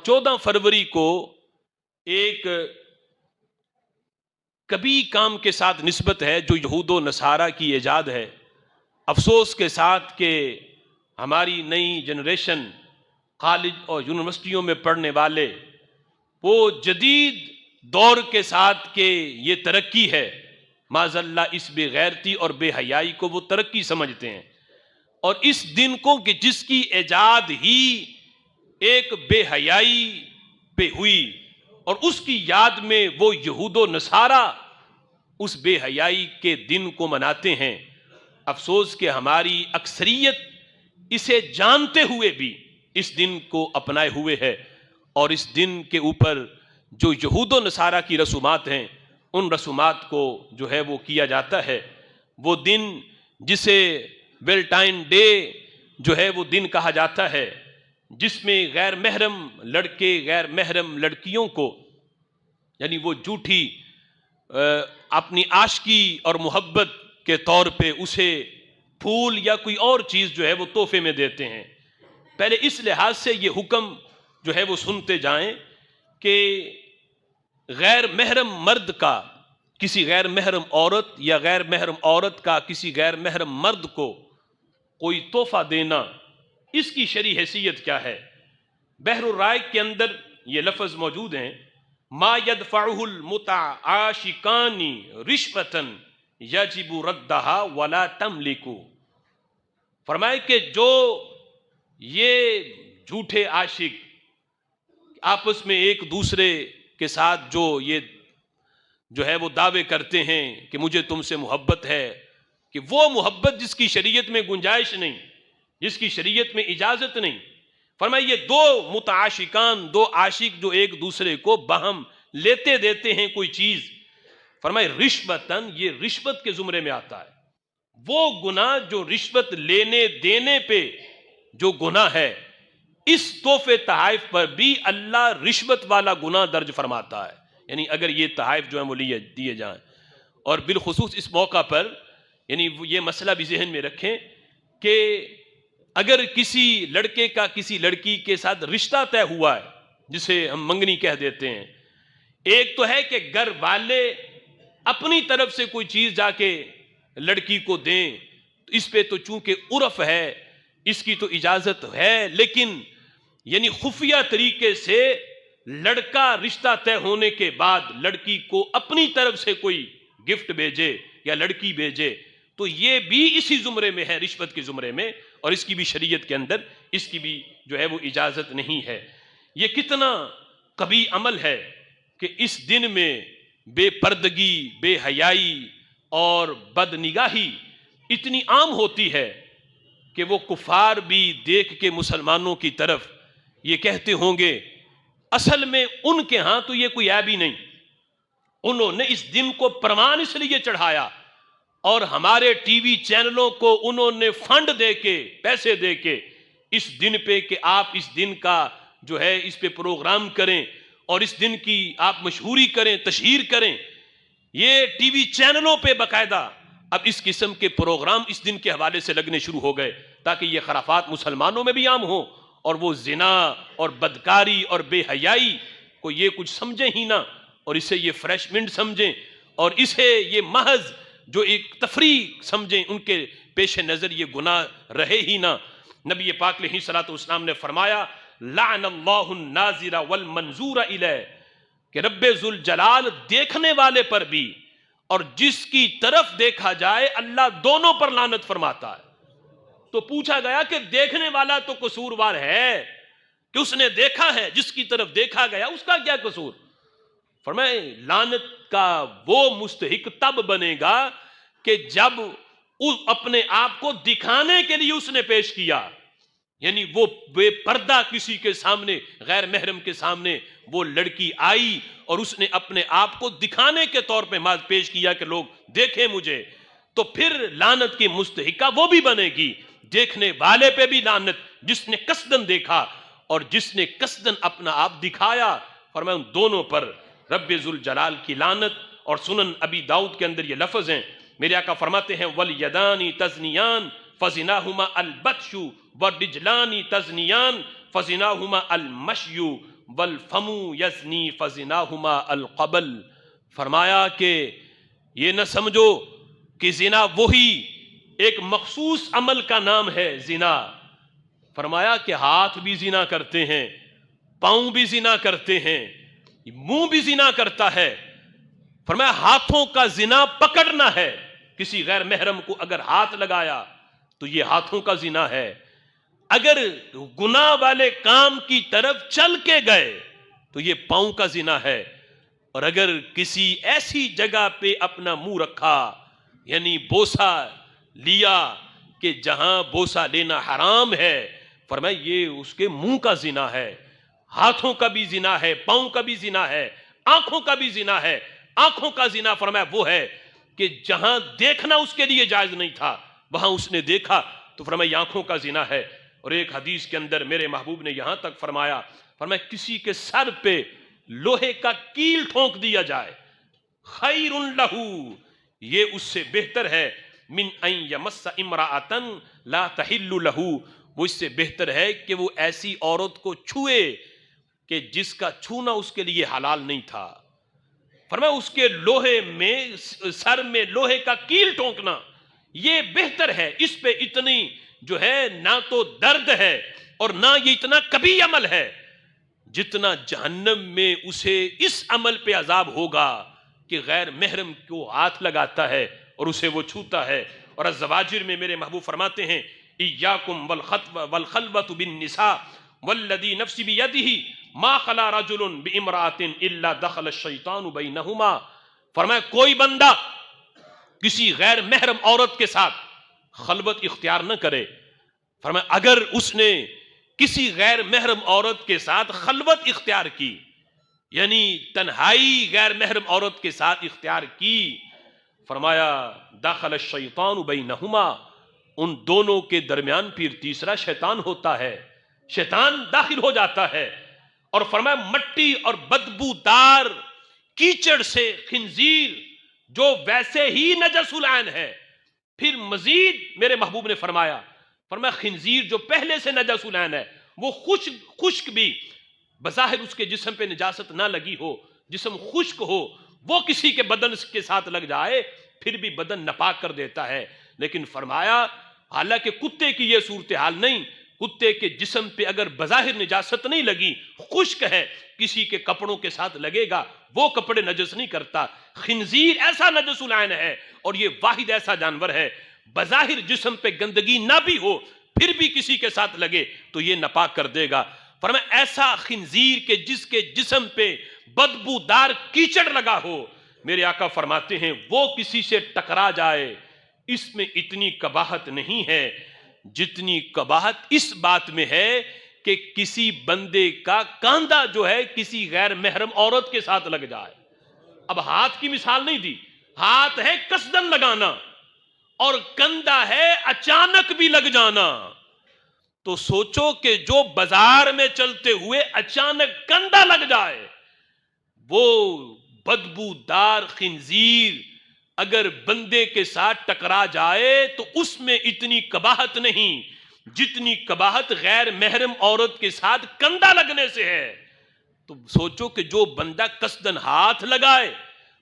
14 فروری کو ایک کبھی کام کے ساتھ نسبت ہے جو یہود و نصارہ کی ایجاد ہے۔ افسوس کے ساتھ کہ ہماری نئی جنریشن کالج اور یونیورسٹیوں میں پڑھنے والے وہ جدید دور کے ساتھ کہ یہ ترقی ہے، معاذ اللہ اس بے غیرتی اور بے حیائی کو وہ ترقی سمجھتے ہیں، اور اس دن کو کہ جس کی ایجاد ہی ایک بے حیائی پہ ہوئی اور اس کی یاد میں وہ یہود و نصارہ اس بے حیائی کے دن کو مناتے ہیں۔ افسوس کہ ہماری اکثریت اسے جانتے ہوئے بھی اس دن کو اپنائے ہوئے ہے، اور اس دن کے اوپر جو یہود و نصارہ کی رسومات ہیں ان رسومات کو جو ہے وہ کیا جاتا ہے۔ وہ دن جسے ویلنٹائن ڈے جو ہے وہ دن کہا جاتا ہے، جس میں غیر محرم لڑکے غیر محرم لڑکیوں کو یعنی وہ جھوٹی اپنی عاشقی اور محبت کے طور پہ اسے پھول یا کوئی اور چیز جو ہے وہ تحفے میں دیتے ہیں۔ پہلے اس لحاظ سے یہ حکم جو ہے وہ سنتے جائیں کہ غیر محرم مرد کا کسی غیر محرم عورت یا غیر محرم عورت کا کسی غیر محرم مرد کو کوئی تحفہ دینا، اس کی شرعی حیثیت کیا ہے؟ بحر الرائق کے اندر یہ لفظ موجود ہیں، ما يدفعه المتعاشقان رشوة یجب ردها ولا تملکو۔ فرمائے کہ جو یہ جھوٹے عاشق آپس میں ایک دوسرے کے ساتھ جو ہے وہ دعوے کرتے ہیں کہ مجھے تم سے محبت ہے، کہ وہ محبت جس کی شریعت میں گنجائش نہیں، جس کی شریعت میں اجازت نہیں، فرمائے یہ دو متعاشقان، دو عاشق جو ایک دوسرے کو باہم لیتے دیتے ہیں کوئی چیز، فرمائے رشوتاً، یہ رشوت کے زمرے میں آتا ہے۔ وہ گناہ جو رشوت لینے دینے پہ جو گناہ ہے، اس تحفے تحائف پر بھی اللہ رشوت والا گناہ درج فرماتا ہے، یعنی اگر یہ تحائف جو ہیں وہ دیے جائیں۔ اور بالخصوص اس موقع پر یعنی یہ مسئلہ بھی ذہن میں رکھیں کہ اگر کسی لڑکے کا کسی لڑکی کے ساتھ رشتہ طے ہوا ہے، جسے ہم منگنی کہہ دیتے ہیں، ایک تو ہے کہ گھر والے اپنی طرف سے کوئی چیز جا کے لڑکی کو دیں، اس پہ تو چونکہ عرف ہے، اس کی تو اجازت ہے، لیکن یعنی خفیہ طریقے سے لڑکا رشتہ طے ہونے کے بعد لڑکی کو اپنی طرف سے کوئی گفٹ بھیجے یا لڑکی بھیجے، تو یہ بھی اسی زمرے میں ہے، رشوت کے زمرے میں، اور اس کی بھی شریعت کے اندر اس کی بھی جو ہے وہ اجازت نہیں ہے۔ یہ کتنا قبیح عمل ہے کہ اس دن میں بے پردگی، بے حیائی اور بد نگاہی اتنی عام ہوتی ہے کہ وہ کفار بھی دیکھ کے مسلمانوں کی طرف یہ کہتے ہوں گے، اصل میں ان کے ہاں تو یہ کوئی عیب ہی نہیں، انہوں نے اس دن کو پروان اس لیے چڑھایا، اور ہمارے ٹی وی چینلوں کو انہوں نے فنڈ دے کے، پیسے دے کے اس دن پہ کہ آپ اس دن کا جو ہے اس پہ پروگرام کریں اور اس دن کی آپ مشہوری کریں، تشہیر کریں۔ یہ ٹی وی چینلوں پہ باقاعدہ اب اس قسم کے پروگرام اس دن کے حوالے سے لگنے شروع ہو گئے تاکہ یہ خرافات مسلمانوں میں بھی عام ہوں، اور وہ زنا اور بدکاری اور بے حیائی کو یہ کچھ سمجھیں ہی نہ، اور اسے یہ فریشمنٹ سمجھیں، اور اسے یہ محض جو ایک تفریح سمجھیں، ان کے پیش نظر یہ گناہ رہے ہی نہ۔ نبی پاک علیہ الصلوۃ والسلام نے فرمایا، لعن اللہ الناظر والمنظور الیہ، کہ رب ذوالجلال دیکھنے والے پر بھی اور جس کی طرف دیکھا جائے اللہ دونوں پر لعنت فرماتا ہے۔ تو پوچھا گیا کہ دیکھنے والا تو قصوروار ہے کہ اس نے دیکھا ہے، جس کی طرف دیکھا گیا اس کا کیا قصور؟ فرمائے لعنت کا وہ مستحق تب بنے گا کہ جب اپنے آپ کو دکھانے کے لیے اس نے پیش کیا، یعنی وہ بے پردہ کسی کے سامنے، غیر محرم کے سامنے وہ لڑکی آئی اور اس نے اپنے آپ کو دکھانے کے طور پہ پیش کیا کہ لوگ دیکھیں مجھے، تو پھر لعنت کی مستحقہ وہ بھی بنے گی، دیکھنے والے پہ بھی لعنت، جس نے قصدن دیکھا اور جس نے قصدن اپنا آپ دکھایا، فرمایا ان دونوں پر رب ذوالجلال کی لعنت۔ اور سنن ابی داؤد کے اندر یہ لفظ ہیں، میرے آقا فرماتے ہیں وَالْيَدَانِ تَزْنِيَانِ فَزِنَاهُمَا الْبَطْشُ وَالرِّجْلَانِ تَزْنِيَانِ فَزِنَاهُمَا الْمَشْيُ والفم یزنی فزناہما القبل. فرمایا کہ یہ نہ سمجھو کہ زنا وہی ایک مخصوص عمل کا نام ہے زنا. فرمایا کہ ہاتھ بھی زنا کرتے ہیں، پاؤں بھی زنا کرتے ہیں، منہ بھی زنا کرتا ہے. فرمایا ہاتھوں کا زنا پکڑنا ہے. کسی غیر محرم کو اگر ہاتھ لگایا تو یہ ہاتھوں کا زنا ہے. اگر گناہ والے کام کی طرف چل کے گئے تو یہ پاؤں کا زنا ہے. اور اگر کسی ایسی جگہ پہ اپنا منہ رکھا یعنی بوسہ لیا کہ جہاں بوسہ لینا حرام ہے، فرمایا یہ اس کے منہ کا زنا ہے. ہاتھوں کا بھی زنا ہے، پاؤں کا بھی زنا ہے، آنکھوں کا بھی زنا ہے. آنکھوں کا زنا فرمایا وہ ہے کہ جہاں دیکھنا اس کے لیے جائز نہیں تھا وہاں اس نے دیکھا تو فرمایا یہ آنکھوں کا زنا ہے. اور ایک حدیث کے اندر میرے محبوب نے یہاں تک فرمایا کسی کے سر پہ لوہے کا کیل ٹھونک دیا جائے، خیر لہو، یہ اس سے بہتر ہے من ان یمس امرأۃ لا تحل لہو، وہ اس سے بہتر ہے کہ وہ ایسی عورت کو چھوئے کہ جس کا چھونا اس کے لیے حلال نہیں تھا. فرمایا اس کے لوہے میں سر میں لوہے کا کیل ٹھونکنا یہ بہتر ہے. اس پہ اتنی جو ہے نہ تو درد ہے اور نہ یہ اتنا کبھی عمل ہے جتنا جہنم میں اسے اس عمل پہ عذاب ہوگا کہ غیر محرم کو ہاتھ لگاتا ہے اور اسے وہ چھوتا ہے. اور الزواجر میں میرے محبوب فرماتے ہیں ایاکم والخلوۃ بالنساء والذی نفسی بیدہ ما خلا رجل بامرأۃ الا دخل الشیطان بینہما. فرمایا کوئی بندہ کسی غیر محرم عورت کے ساتھ خلوت اختیار نہ کرے. فرمایا اگر اس نے کسی غیر محرم عورت کے ساتھ خلوت اختیار کی یعنی تنہائی غیر محرم عورت کے ساتھ اختیار کی، فرمایا داخل الشیطان بینہما، ان دونوں کے درمیان پھر تیسرا شیطان ہوتا ہے، شیطان داخل ہو جاتا ہے. اور فرمایا مٹی اور بدبودار کیچڑ سے خنزیر جو ویسے ہی نجس العین ہے، پھر مزید میرے محبوب نے فرمایا خنزیر جو پہلے سے نجس العین ہے وہ خشک بھی بظاہر اس کے جسم پہ نجاست نہ لگی ہو، جسم خشک ہو، وہ کسی کے بدن کے ساتھ لگ جائے پھر بھی بدن ناپاک کر دیتا ہے. لیکن فرمایا حالانکہ کتے کی یہ صورتحال نہیں، کتے کے جسم پہ اگر بظاہر نجاست نہیں لگی، خشک ہے، کسی کے کپڑوں کے ساتھ لگے گا وہ کپڑے نجس نہیں کرتا. خنزیر ایسا نجس العین ہے اور یہ واحد ایسا جانور ہے بظاہر جسم پہ گندگی نہ بھی ہو پھر بھی کسی کے ساتھ لگے تو یہ ناپاک کر دے گا. فرمایا ایسا خنزیر کے جس کے جسم پہ بدبودار کیچڑ لگا ہو، میرے آقا فرماتے ہیں وہ کسی سے ٹکرا جائے، اس میں اتنی قباحت نہیں ہے جتنی قباحت اس بات میں ہے کہ کسی بندے کا کاندھا جو ہے کسی غیر محرم عورت کے ساتھ لگ جائے. اب ہاتھ کی مثال نہیں دی، ہاتھ ہے قصدن لگانا اور کندھا ہے اچانک بھی لگ جانا. تو سوچو کہ جو بازار میں چلتے ہوئے اچانک کندھا لگ جائے، وہ بدبودار خنزیر اگر بندے کے ساتھ ٹکرا جائے تو اس میں اتنی قباحت نہیں جتنی قباحت غیر محرم عورت کے ساتھ کندھا لگنے سے ہے. تو سوچو کہ جو بندہ قصدن ہاتھ لگائے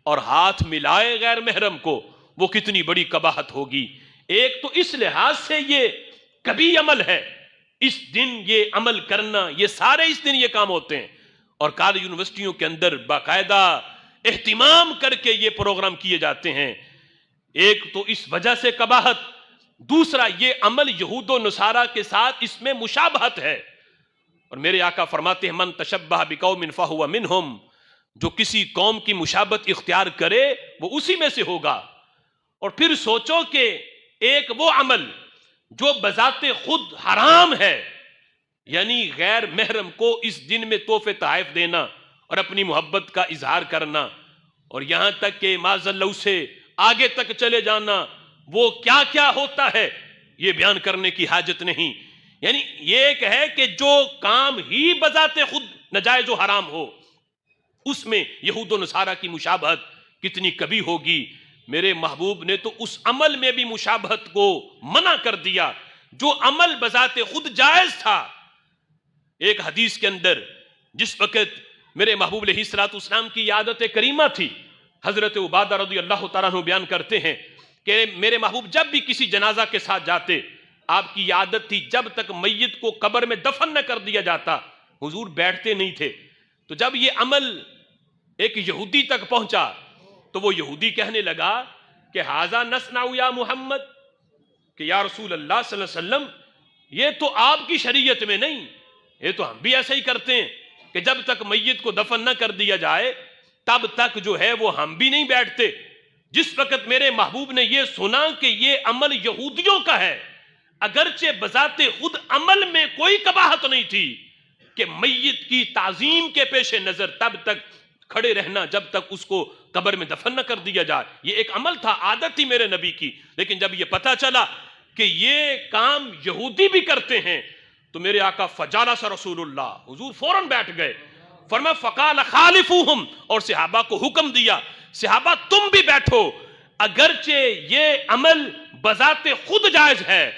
اور ہاتھ ملائے غیر محرم کو وہ کتنی بڑی قباحت ہوگی. ایک تو اس لحاظ سے یہ کبھی عمل ہے، اس دن یہ عمل کرنا، یہ سارے اس دن یہ کام ہوتے ہیں اور کالج یونیورسٹیوں کے اندر باقاعدہ اہتمام کر کے یہ پروگرام کیے جاتے ہیں. ایک تو اس وجہ سے قباحت، دوسرا یہ عمل یہود و نصارہ کے ساتھ اس میں مشابہت ہے. اور میرے آقا فرماتے ہیں من تشبہ بقوم فہو منہم، جو کسی قوم کی مشابہت اختیار کرے وہ اسی میں سے ہوگا. اور پھر سوچو کہ ایک وہ عمل جو بذات خود حرام ہے، یعنی غیر محرم کو اس دن میں تحفے تحائف دینا اور اپنی محبت کا اظہار کرنا، اور یہاں تک کہ معاذ اللہ سے آگے تک چلے جانا، وہ کیا کیا ہوتا ہے یہ بیان کرنے کی حاجت نہیں. یعنی یہ ایک ہے کہ جو کام ہی بذات خود ناجائز و حرام ہو اس میں یہود و نصارہ کی مشابہت کتنی کبھی ہوگی. میرے محبوب نے تو اس عمل میں بھی مشابہت کو منع کر دیا جو عمل بذات خود جائز تھا. ایک حدیث کے اندر جس وقت میرے محبوب علیہ السلام کی عادت کریمہ تھی، حضرت عبادہ رضی اللہ تعالیٰ عنہ بیان کرتے ہیں کہ میرے محبوب جب بھی کسی جنازہ کے ساتھ جاتے، آپ کی عادت تھی جب تک میت کو قبر میں دفن نہ کر دیا جاتا حضور بیٹھتے نہیں تھے۔ تو جب یہ عمل ایک یہودی تک پہنچا تو وہ یہودی کہنے لگا کہ ھذا نصنع یا محمد، کہ یا رسول اللہ صلی اللہ علیہ وسلم یہ تو آپ کی شریعت میں نہیں، یہ تو ہم بھی ایسا ہی کرتے ہیں کہ جب تک میت کو دفن نہ کر دیا جائے تب تک جو ہے وہ ہم بھی نہیں بیٹھتے۔ جس وقت میرے محبوب نے یہ سنا کہ یہ عمل یہودیوں کا ہے، اگرچہ بذات خود عمل میں کوئی قباحت نہیں تھی کہ میت کی تعظیم کے پیش نظر تب تک کھڑے رہنا جب تک اس کو قبر میں دفن نہ کر دیا جائے، یہ ایک عمل تھا، عادت تھی میرے نبی کی۔ لیکن جب یہ پتہ چلا کہ یہ کام یہودی بھی کرتے ہیں تو میرے آقا فجالس رسول اللہ، حضور فوراً بیٹھ گئے، فرمایا فقال خالفوہم، اور صحابہ کو حکم دیا صحابہ تم بھی بیٹھو، اگرچہ یہ عمل بذات خود جائز ہے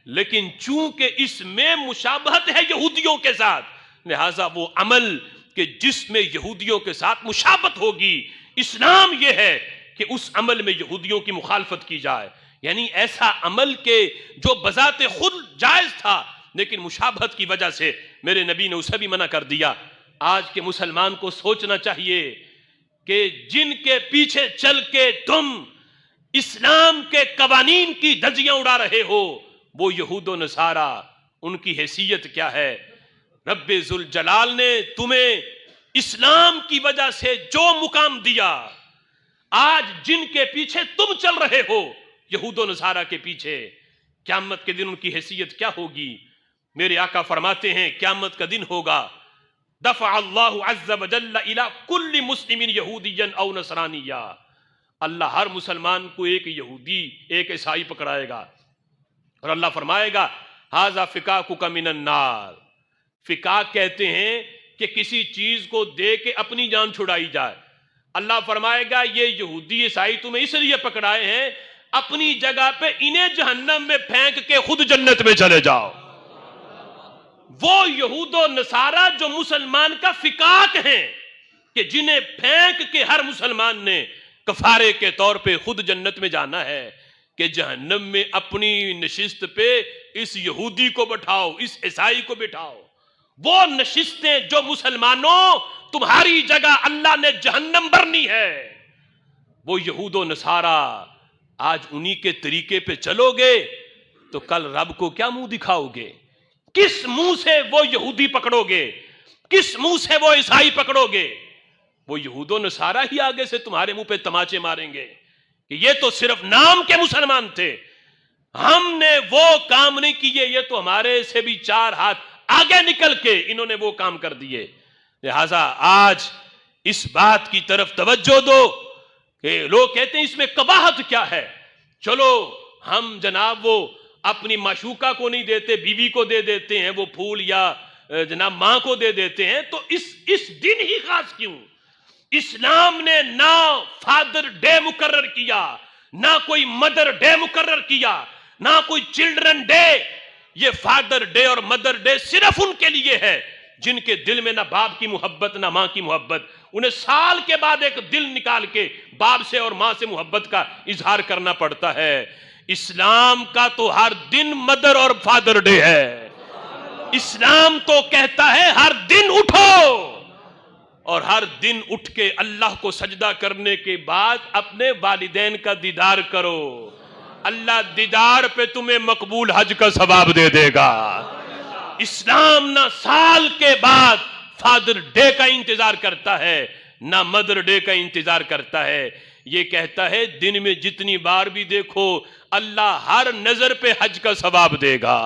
لیکن چونکہ اس میں مشابہت ہے یہودیوں کے ساتھ، لہٰذا وہ عمل کہ جس میں یہودیوں کے ساتھ مشابہت ہوگی، اسلام یہ ہے کہ اس عمل میں یہودیوں کی مخالفت کی جائے۔ یعنی ایسا عمل کہ جو بذات خود جائز تھا لیکن مشابہت کی وجہ سے میرے نبی نے اسے بھی منع کر دیا۔ آج کے مسلمان کو سوچنا چاہیے کہ جن کے پیچھے چل کے تم اسلام کے قوانین کی دھجیاں اڑا رہے ہو وہ یہود و نصارہ، ان کی حیثیت کیا ہے؟ رب ذوالجلال نے تمہیں اسلام کی وجہ سے جو مقام دیا، آج جن کے پیچھے تم چل رہے ہو یہود و نصارہ کے پیچھے، قیامت کے دن ان کی حیثیت کیا ہوگی؟ میرے آقا فرماتے ہیں قیامت کا دن ہوگا دفع اللہ عز وجل الى کل مسلم یہودیا او نصرانیا، اللہ ہر مسلمان کو ایک یہودی ایک عیسائی پکڑائے گا اور اللہ فرمائے گا ھذا فکاکک من النار۔ فکاک کہتے ہیں کہ کسی چیز کو دے کے اپنی جان چھڑائی جائے، اللہ فرمائے گا یہ یہودی عیسائی تمہیں اس لیے پکڑائے ہیں اپنی جگہ پہ انہیں جہنم میں پھینک کے خود جنت میں چلے جاؤ۔ وہ یہود و نصارہ جو مسلمان کا فکاک ہیں کہ جنہیں پھینک کے ہر مسلمان نے کفارے کے طور پہ خود جنت میں جانا ہے، کہ جہنم میں اپنی نشست پہ اس یہودی کو بٹھاؤ، اس عیسائی کو بٹھاؤ۔ وہ نشستیں جو مسلمانوں تمہاری جگہ اللہ نے جہنم بھرنی ہے، وہ یہود و نصارہ آج انہی کے طریقے پہ چلو گے تو کل رب کو کیا منہ دکھاؤ گے؟ کس منہ سے وہ یہودی پکڑو گے؟ کس منہ سے وہ عیسائی پکڑو گے؟ وہ یہود و نصارہ ہی آگے سے تمہارے منہ پہ تماچے ماریں گے کہ یہ تو صرف نام کے مسلمان تھے، ہم نے وہ کام نہیں کیے، یہ تو ہمارے سے بھی چار ہاتھ آگے نکل کے انہوں نے وہ کام کر دیے۔ لہٰذا آج اس بات کی طرف توجہ دو کہ لوگ کہتے ہیں اس میں قباحت کیا ہے، چلو ہم جناب وہ اپنی معشوقہ کو نہیں دیتے، بیوی کو دے دیتے ہیں وہ پھول، یا جناب ماں کو دے دیتے ہیں، تو اس دن ہی خاص کیوں؟ اسلام نے نہ فادر ڈے مقرر کیا، نہ کوئی مدر ڈے مقرر کیا، نہ کوئی چلڈرن ڈے۔ یہ فادر ڈے اور مدر ڈے صرف ان کے لیے ہے جن کے دل میں نہ باپ کی محبت نہ ماں کی محبت، انہیں سال کے بعد ایک دل نکال کے باپ سے اور ماں سے محبت کا اظہار کرنا پڑتا ہے۔ اسلام کا تو ہر دن مدر اور فادر ڈے ہے، اسلام تو کہتا ہے ہر دن اٹھو اور ہر دن اٹھ کے اللہ کو سجدہ کرنے کے بعد اپنے والدین کا دیدار کرو، اللہ دیدار پہ تمہیں مقبول حج کا ثواب دے دے گا۔ اسلام نہ سال کے بعد فادر ڈے کا انتظار کرتا ہے نہ مدر ڈے کا انتظار کرتا ہے، یہ کہتا ہے دن میں جتنی بار بھی دیکھو اللہ ہر نظر پہ حج کا ثواب دے گا۔